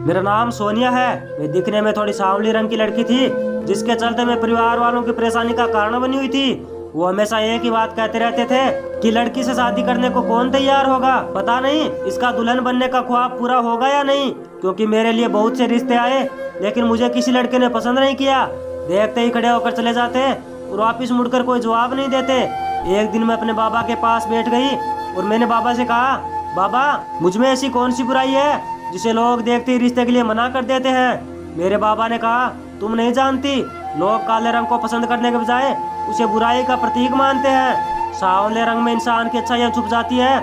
मेरा नाम सोनिया है। मैं दिखने में थोड़ी सांवली रंग की लड़की थी, जिसके चलते मैं परिवार वालों की परेशानी का कारण बनी हुई थी। वो हमेशा एक ही बात कहते रहते थे कि लड़की से शादी करने को कौन तैयार होगा। पता नहीं इसका दुल्हन बनने का ख्वाब पूरा होगा या नहीं, क्योंकि मेरे लिए बहुत से रिश्ते आए, लेकिन मुझे किसी लड़के ने पसंद नहीं किया। देखते ही खड़े होकर चले जाते और वापिस मुड़कर कोई जवाब नहीं देते। एक दिन मैं अपने बाबा के पास बैठ गई और मैंने बाबा से कहा, बाबा मुझ में ऐसी कौन सी बुराई है जिसे लोग देखते ही रिश्ते के लिए मना कर देते हैं। मेरे बाबा ने कहा, तुम नहीं जानती, लोग काले रंग को पसंद करने के बजाय उसे बुराई का प्रतीक मानते हैं। सांवले रंग में इंसान की अच्छाइयाँ छुप जाती है।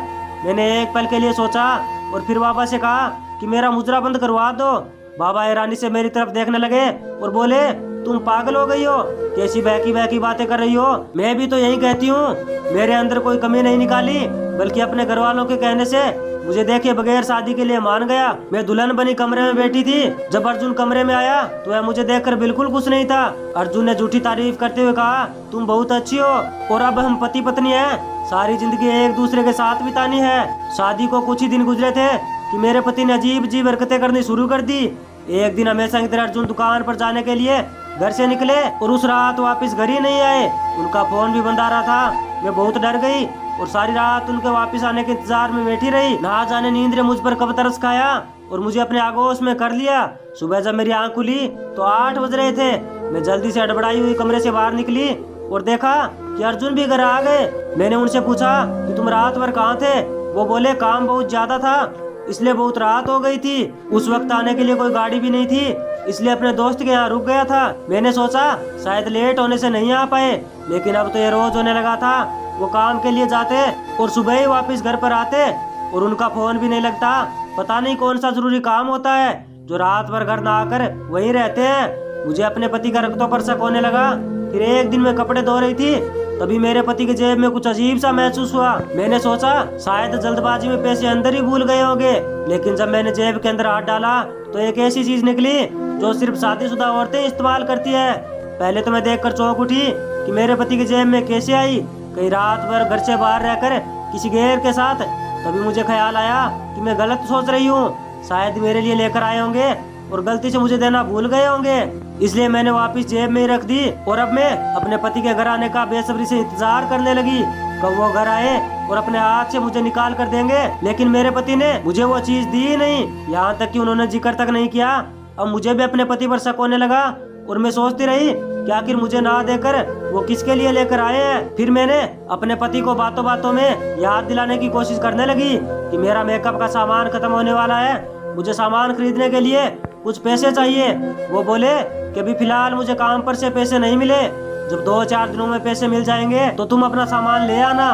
मैंने एक पल के लिए सोचा और फिर बाबा से कहा कि मेरा मुजरा बंद करवा दो। बाबा हैरानी से मेरी तरफ देखने लगे और बोले, तुम पागल हो गई हो, कैसी बहकी बहकी बातें कर रही हो। मैं भी तो यही कहती हूँ, मेरे अंदर कोई कमी नहीं निकाली, बल्कि अपने घर वालों के कहने से मुझे देखे बगैर शादी के लिए मान गया। मैं दुल्हन बनी कमरे में बैठी थी। जब अर्जुन कमरे में आया तो वह मुझे देखकर बिल्कुल खुश नहीं था। अर्जुन ने झूठी तारीफ करते हुए कहा, तुम बहुत अच्छी हो और अब हम पति पत्नी हैं। सारी जिंदगी एक दूसरे के साथ बितानी है। शादी को कुछ ही दिन गुजरे थे कि मेरे पति ने अजीब अजीब हरकतें करनी शुरू कर दी। एक दिन हमेशा की तरह अर्जुन दुकान पर जाने के लिए घर से निकले और उस रात वापस घर ही नहीं आए। उनका फोन भी बंद आ रहा था। मैं बहुत डर गई और सारी रात उनके वापस आने के इंतजार में बैठी रही। ना जाने नींद ने मुझ पर कब तरस खाया और मुझे अपने आगोश में कर लिया। सुबह जब मेरी आंख खुली तो 8 बज रहे थे। मैं जल्दी से हड़बड़ाई हुई कमरे से बाहर निकली और देखा कि अर्जुन भी घर आ गए। मैंने उनसे पूछा कि तुम रात भर कहाँ थे। वो बोले, काम बहुत ज्यादा था इसलिए बहुत रात हो गई थी। उस वक्त आने के लिए कोई गाड़ी भी नहीं थी, इसलिए अपने दोस्त के यहाँ रुक गया था। मैंने सोचा शायद लेट होने से नहीं आ पाए, लेकिन अब तो ये रोज होने लगा था। वो काम के लिए जाते और सुबह ही वापस घर पर आते और उनका फोन भी नहीं लगता। पता नहीं कौन सा जरूरी काम होता है जो रात भर घर ना आकर वहीं रहते हैं। मुझे अपने पति का रक्तों पर शक होने लगा। फिर एक दिन मैं कपड़े धो रही थी, तभी मेरे पति की जेब में कुछ अजीब सा महसूस हुआ। मैंने सोचा शायद जल्दबाजी में पैसे अंदर ही भूल गए होंगे, लेकिन जब मैंने जेब के अंदर हाथ डाला तो एक ऐसी चीज निकली जो सिर्फ शादीशुदा औरतें इस्तेमाल करती है। पहले तो मैं देखकर चौंक उठी कि मेरे पति की जेब में कैसे आई, कहीं रात भर घर से बाहर रहकर किसी गैर के साथ। तभी मुझे ख्याल आया कि मैं गलत सोच रही हूँ, शायद मेरे लिए लेकर आए होंगे और गलती से मुझे देना भूल गए होंगे, इसलिए मैंने वापस जेब में ही रख दी। और अब मैं अपने पति के घर आने का बेसब्री से इंतजार करने लगी कब वो घर आए और अपने हाथ से मुझे निकाल कर देंगे। लेकिन मेरे पति ने मुझे वो चीज दी ही नहीं, यहाँ तक कि उन्होंने जिक्र तक नहीं किया। अब मुझे भी अपने पति पर शक होने लगा और मैं सोचती रही कि आखिर मुझे ना देकर वो किसके लिए लेकर आए हैं। फिर मैंने अपने पति को बातों बातों में याद दिलाने की कोशिश करने लगी कि मेरा मेकअप का सामान खत्म होने वाला है, मुझे सामान खरीदने के लिए कुछ पैसे चाहिए। वो बोले कि अभी फिलहाल मुझे काम पर से पैसे नहीं मिले, जब 2-4 दिनों में पैसे मिल जाएंगे तो तुम अपना सामान ले आना।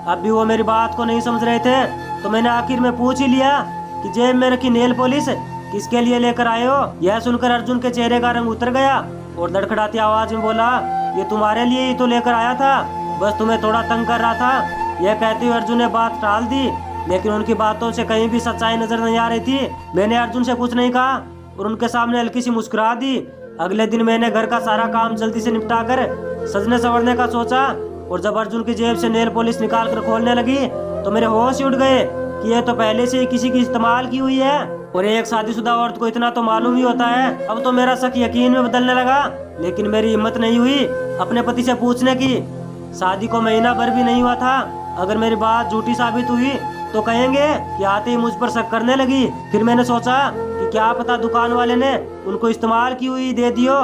अब भी वो मेरी बात को नहीं समझ रहे थे, तो मैंने आखिर में पूछ ही लिया कि जेब में रखी नेल पॉलिश किसके लिए लेकर आए हो। यह सुनकर अर्जुन के चेहरे का रंग उतर गया और धड़खड़ाती आवाज में बोला, ये तुम्हारे लिए ही तो लेकर आया था, बस तुम्हें थोड़ा तंग कर रहा था। यह कहते हुए अर्जुन ने बात टाल दी, लेकिन उनकी बातों से कहीं भी सच्चाई नजर नहीं आ रही थी। मैंने अर्जुन से कुछ नहीं कहा और उनके सामने हल्की सी मुस्कुरा दी। अगले दिन मैंने घर का सारा काम जल्दी से निपटा कर सजने संवरने का सोचा और जब अर्जुन की जेब से नेल पॉलिश निकाल कर खोलने लगी तो मेरे होश ही उड़ गए कि यह तो पहले से ही किसी की इस्तेमाल की हुई है। और एक शादीशुदा औरत को इतना तो मालूम ही होता है। अब तो मेरा शक यकीन में बदलने लगा, लेकिन मेरी हिम्मत नहीं हुई अपने पति से पूछने की। शादी को महीना भर भी नहीं हुआ था। अगर मेरी बात झूठी साबित हुई तो कहेंगे कि आते ही मुझ पर शक करने लगी। फिर मैंने सोचा कि क्या पता दुकान वाले ने उनको इस्तेमाल की हुई दे दियो।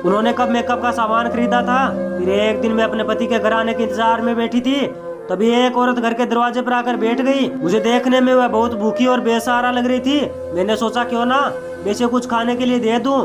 उन्होंने कब मेकअप का सामान खरीदा था। फिर एक दिन मैं अपने पति के घर आने के इंतजार में बैठी थी, तभी एक औरत घर के दरवाजे पर आकर बैठ गई। मुझे देखने में वह बहुत भूखी और बेसहारा लग रही थी। मैंने सोचा क्यों ना मैं इसे कुछ खाने के लिए दे दूं।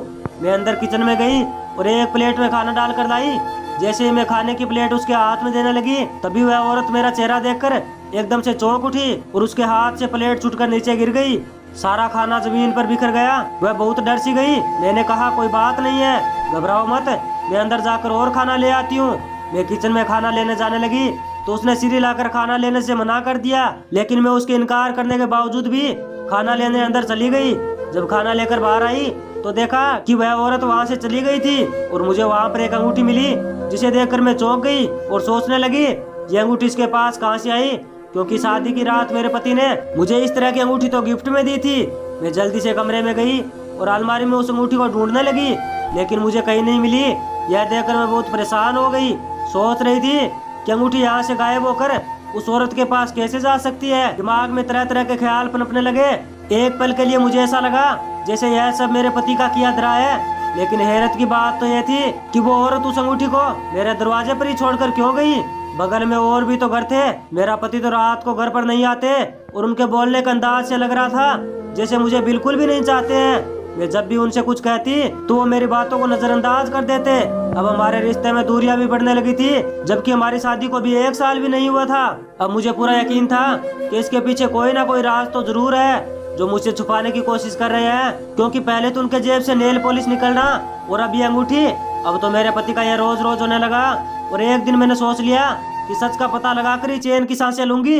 मैं अंदर किचन में गई और एक प्लेट में खाना डाल कर लाई। जैसे ही मैं खाने की प्लेट उसके हाथ में देने लगी, तभी वह औरत मेरा चेहरा देखकर एकदम से चौंक उठी और उसके हाथ से प्लेट छूटकर नीचे गिर गई। सारा खाना जमीन पर बिखर गया। वह बहुत डर सी गई। मैंने कहा, कोई बात नहीं है, घबराओ मत, मैं अंदर जाकर और खाना ले आती हूँ। मैं किचन में खाना लेने जाने लगी तो उसने सिर हिलाकर खाना लेने से मना कर दिया, लेकिन मैं उसके इनकार करने के बावजूद भी खाना लेने अंदर चली गई। जब खाना लेकर बाहर आई तो देखा कि वह औरत वहाँ से चली गई थी और मुझे वहाँ पर एक अंगूठी मिली, जिसे देखकर मैं चौंक गई और सोचने लगी ये अंगूठी इसके पास कहाँ से आई, क्योंकि शादी की रात मेरे पति ने मुझे इस तरह की अंगूठी तो गिफ्ट में दी थी। मैं जल्दी से कमरे में गई और अलमारी में उस अंगूठी को ढूंढने लगी, लेकिन मुझे कहीं नहीं मिली। यह देखकर मैं बहुत परेशान हो गई। सोच रही थी कि अंगूठी यहाँ से गायब होकर उस औरत के पास कैसे जा सकती है। दिमाग में तरह तरह के ख्याल पनपने लगे। एक पल के लिए मुझे ऐसा लगा जैसे यह सब मेरे पति का किया धरा है। लेकिन हैरत की बात तो यह थी कि वो औरत उस अंगूठी को मेरे दरवाजे पर ही छोड़कर क्यों गई। बगल में और भी तो घर थे। मेरा पति तो रात को घर पर नहीं आते और उनके बोलने का अंदाज से लग रहा था जैसे मुझे बिल्कुल भी नहीं चाहते हैं। मैं जब भी उनसे कुछ कहती तो वो मेरी बातों को नजरअंदाज कर देते। अब हमारे रिश्ते में दूरियां भी बढ़ने लगी थी, जबकि हमारी शादी को भी 1 साल भी नहीं हुआ था। अब मुझे पूरा यकीन था कि इसके पीछे कोई ना कोई राज तो जरूर है जो मुझसे छुपाने की कोशिश कर रहे हैं, क्योंकि पहले तो उनके जेब से नेल पॉलिश निकलना और अब ये अंगूठी। अब तो मेरे पति का यह रोज रोज होने लगा और एक दिन मैंने सोच लिया कि सच का पता लगाकर ही चैन की सांसें लूंगी।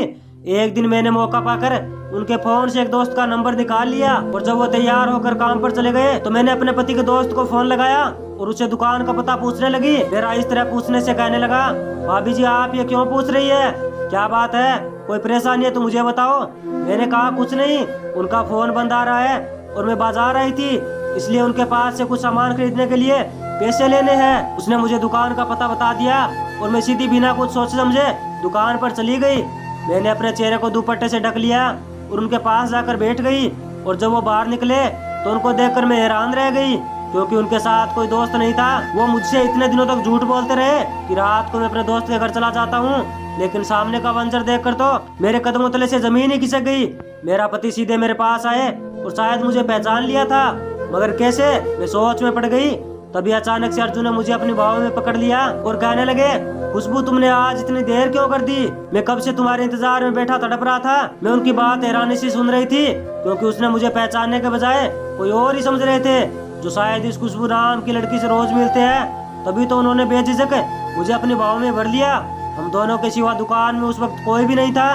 एक दिन मैंने मौका पाकर उनके फोन से एक दोस्त का नंबर निकाल लिया और जब वो तैयार होकर काम पर चले गए तो मैंने अपने पति के दोस्त को फोन लगाया और उसे दुकान का पता पूछने लगी। मेरा इस तरह पूछने से कहने लगा, भाभी जी आप ये क्यों पूछ रही है, क्या बात है, कोई परेशानी है तो मुझे बताओ। मैंने कहा कुछ नहीं, उनका फोन बंद आ रहा है और मैं बाजार आई थी इसलिए उनके पास से कुछ सामान खरीदने के लिए पैसे लेने हैं। उसने मुझे दुकान का पता बता दिया और मैं सीधी बिना कुछ सोचे समझे दुकान पर चली गई। मैंने अपने चेहरे को दुपट्टे से ढक लिया और उनके पास जाकर बैठ गई और जब वो बाहर निकले तो उनको देखकर मैं हैरान रह गई, क्योंकि उनके साथ कोई दोस्त नहीं था। वो मुझसे इतने दिनों तक झूठ बोलते रहे कि रात को मैं अपने दोस्त के घर चला जाता हूँ, लेकिन सामने का मंजर देखकर तो मेरे कदमों तले से जमीन ही खिसक गई। मेरा पति सीधे मेरे पास आए और शायद मुझे पहचान लिया था, मगर कैसे, मैं सोच में पड़ गई। तभी अचानक से अर्जुन ने मुझे अपनी बाहों में पकड़ लिया और कहने लगे, खुशबू तुमने आज इतनी देर क्यों कर दी, मैं कब से तुम्हारे इंतजार में बैठा तड़प रहा था। मैं उनकी बात हैरानी से सुन रही थी, क्योंकि उसने मुझे पहचानने के बजाय कोई और ही समझ रहे थे, जो शायद इस खुशबू नाम की लड़की से रोज मिलते हैं। तभी तो उन्होंने बेझिझक मुझे अपनी बाहों में भर लिया। हम दोनों के सिवा दुकान में उस वक्त कोई भी नहीं था,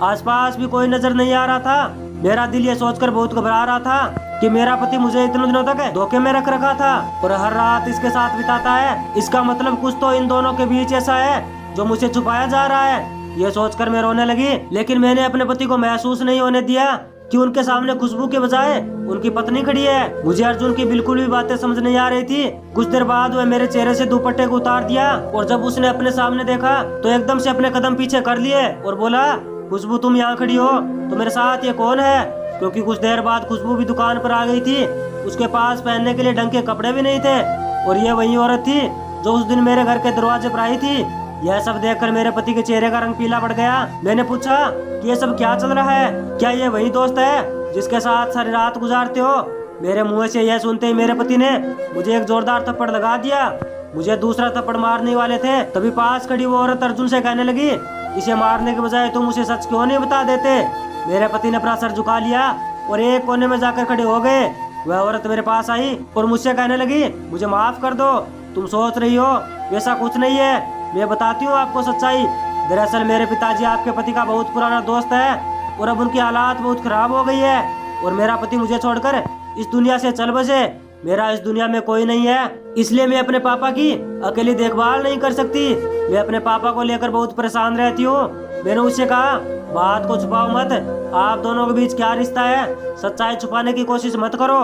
आसपास भी कोई नजर नहीं आ रहा था। मेरा दिल ये सोचकर बहुत घबरा रहा था कि मेरा पति मुझे इतने दिनों तक धोखे में रख रखा था और हर रात इसके साथ बिताता है। इसका मतलब कुछ तो इन दोनों के बीच ऐसा है जो मुझे छुपाया जा रहा है। ये सोचकर मैं रोने लगी, लेकिन मैंने अपने पति को महसूस नहीं होने दिया कि उनके सामने खुशबू के बजाय उनकी पत्नी खड़ी है। मुझे अर्जुन की बिल्कुल भी बातें समझ नहीं आ रही थी। कुछ देर बाद वह मेरे चेहरे से दुपट्टे को उतार दिया और जब उसने अपने सामने देखा तो एकदम से अपने कदम पीछे कर लिए और बोला, खुशबू तुम यहाँ खड़ी हो तो मेरे साथ ये कौन है। क्योंकि कुछ देर बाद खुशबू भी दुकान पर आ गई थी। उसके पास पहनने के लिए ढंग के कपड़े भी नहीं थे और ये वही औरत थी जो उस दिन मेरे घर के दरवाजे पर आई थी। यह सब देखकर मेरे पति के चेहरे का रंग पीला पड़ गया। मैंने पूछा कि ये सब क्या चल रहा है, क्या ये वही दोस्त है जिसके साथ सारी रात गुजारते हो। मेरे मुंह से यह सुनते ही मेरे पति ने मुझे एक जोरदार थप्पड़ लगा दिया। मुझे दूसरा थप्पड़ मारने वाले थे, तभी पास खड़ी वो औरत अर्जुन से कहने लगी, इसे मारने के बजाय तुम उसे सच क्यों नहीं बता देते। मेरे पति ने अपना सर झुका लिया और एक कोने में जाकर खड़े हो गए। वह औरत मेरे पास आई और मुझसे कहने लगी, मुझे माफ कर दो, तुम सोच रही हो वैसा कुछ नहीं है, मैं बताती हूँ आपको सच्चाई। दरअसल मेरे पिताजी आपके पति का बहुत पुराना दोस्त है और अब उनकी हालात बहुत खराब हो गई है और मेरा पति मुझे छोड़कर इस दुनिया से चल बसे। मेरा इस दुनिया में कोई नहीं है, इसलिए मैं अपने पापा की अकेली देखभाल नहीं कर सकती। मैं अपने पापा को लेकर बहुत परेशान रहती हूँ। मैंने उससे कहा, बात को छुपाओ मत, आप दोनों के बीच क्या रिश्ता है, सच्चाई छुपाने की कोशिश मत करो।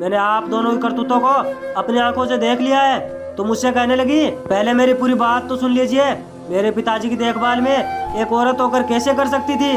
मैंने आप दोनों की करतूतों को अपनी आंखों से देख लिया है। तो मुझसे कहने लगी, पहले मेरी पूरी बात तो सुन लीजिए। मेरे पिताजी की देखभाल में एक औरत होकर कैसे कर सकती थी,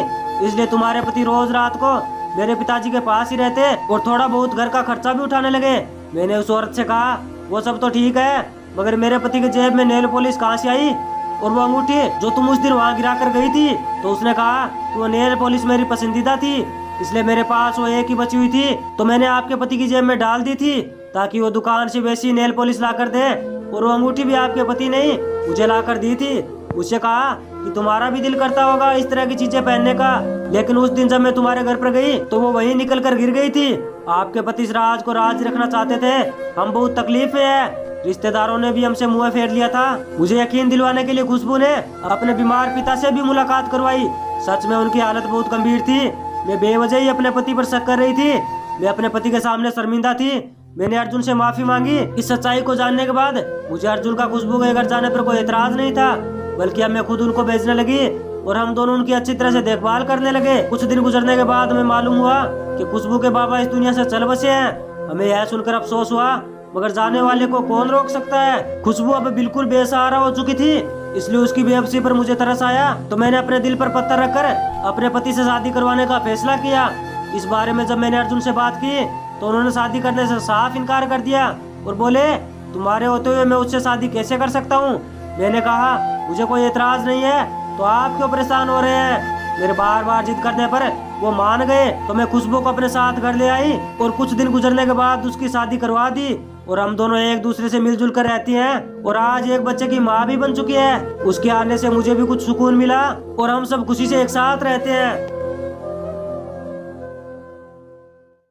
इसलिए तुम्हारे पति रोज रात को मेरे पिताजी के पास ही रहते और थोड़ा बहुत घर का खर्चा भी उठाने लगे। मैंने उस औरत से कहा, वो सब तो ठीक है, मगर मेरे पति के जेब में नेल पॉलिश कहाँ से आई और वो अंगूठी जो तुम उस दिन वहाँ गिरा कर गई थी। तो उसने कहा कि वो नेल पॉलिश मेरी पसंदीदा थी, इसलिए मेरे पास वो एक ही बची हुई थी, तो मैंने आपके पति की जेब में डाल दी थी ताकि वो दुकान से वैसी नेल पॉलिश ला कर दे। और वो अंगूठी भी आपके पति ने मुझे ला कर दी थी। उससे कहा कि तुम्हारा भी दिल करता होगा इस तरह की चीजें पहनने का, लेकिन उस दिन जब मैं तुम्हारे घर पर गई तो वो वहीं निकल कर गिर गई थी। आपके पति इस राज को राज रखना चाहते थे, हम बहुत तकलीफ में है। रिश्तेदारों ने भी हमसे मुंह फेर लिया था। मुझे यकीन दिलवाने के लिए खुशबू ने अपने बीमार पिता से भी मुलाकात करवाई। सच में उनकी हालत बहुत गंभीर थी। मैं बेवजह ही अपने पति पर शक कर रही थी। मैं अपने पति के सामने शर्मिंदा थी। मैंने अर्जुन से माफी मांगी। इस सच्चाई को जानने के बाद मुझे अर्जुन का खुशबू के घर जाने पर कोई एतराज नहीं था, बल्कि अब मैं खुद उनको भेजने लगी और हम दोनों उनकी अच्छी तरह से देखभाल करने लगे। कुछ दिन गुजरने के बाद हमें मालूम हुआ कि खुशबू के बाबा इस दुनिया से चल बसे हैं। हमें यह सुनकर अफसोस हुआ, मगर जाने वाले को कौन रोक सकता है। खुशबू अब बिल्कुल बेसहारा हो चुकी थी, इसलिए उसकी बेबसी पर मुझे तरस आया, तो मैंने अपने दिल पर पत्थर रखकर अपने पति से शादी करवाने का फैसला किया। इस बारे में जब मैंने अर्जुन से बात की तो उन्होंने शादी करने से साफ इनकार कर दिया और बोले, तुम्हारे होते हुए मैं उससे शादी कैसे कर सकता हूँ। मैंने कहा, मुझे कोई एतराज नहीं है, तो आप क्यों परेशान हो रहे हैं। मेरे बार बार जिद करने पर वो मान गए, तो मैं खुशबू को अपने साथ घर ले आई और कुछ दिन गुजरने के बाद उसकी शादी करवा दी और हम दोनों एक दूसरे से मिलजुल कर रहती हैं और आज एक बच्चे की माँ भी बन चुकी है। उसके आने से मुझे भी कुछ सुकून मिला और हम सब खुशी से एक साथ रहते हैं।